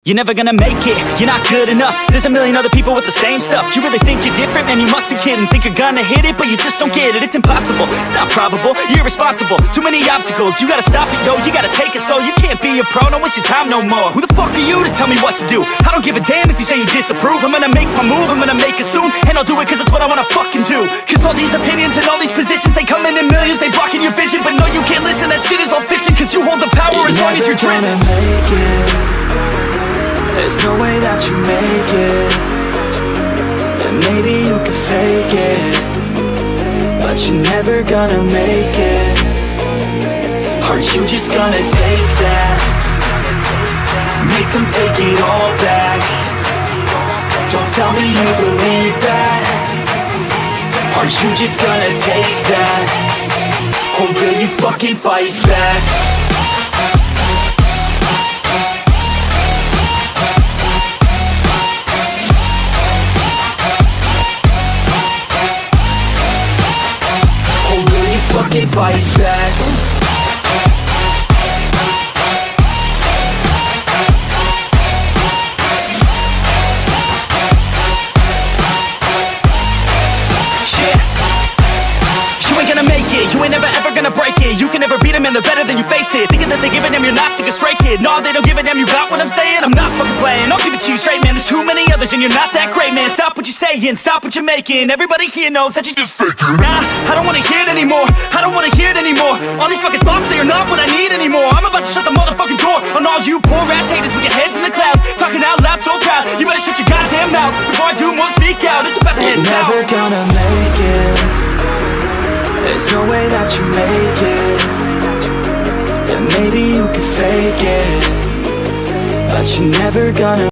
You're never gonna make it, you're not good enough. There's a million other people with the same stuff. You really think you're different? Man, you must be kidding. Think you're gonna hit it, but you just don't get it. It's impossible, it's not probable, you're irresponsible. Too many obstacles, you gotta stop it, yo. You gotta take it slow, you can't be a pro. Don't waste your time no more. Who the fuck are you to tell me what to do? I don't give a damn if you say you disapprove. I'm gonna make my move, I'm gonna make it soon. And I'll do it cause it's what I wanna fucking do. Cause all these opinions and all these positions, they come in millions, they blocking your vision. But no, you can't listen, that shit is all fiction. Cause you hold the power as long as you're dreaming. There's no way that you make it. And maybe you can fake it, but you're never gonna make it. Are you just gonna take that? Make them take it all back. Don't tell me you believe that. Are you just gonna take that? Or will you fucking fight back? Fucking fight back. You ain't gonna make it, you ain't never ever gonna break it. You can never beat them and they're better than you face it. Thinking that they give a damn, you're not thinking straight, kid. No, they don't give a damn, you got what I'm saying? I'm not fucking playing, I'll give it to you straight, man. There's too many others and you're not that great, man. Stop what you're saying, stop what you're making. Everybody here knows that you just faking. Nah, I don't wanna hear it anymore, I don't wanna hear it anymore. All these fucking thoughts, they are not what I need anymore. I'm about to shut the motherfucking door on all you poor ass haters with your heads in the clouds, talking out loud so proud. You better shut your goddamn mouth before I do more speak out. It's about to head south. Never gonna make it. There's no way that you make it. And maybe you can fake it, but you're never gonna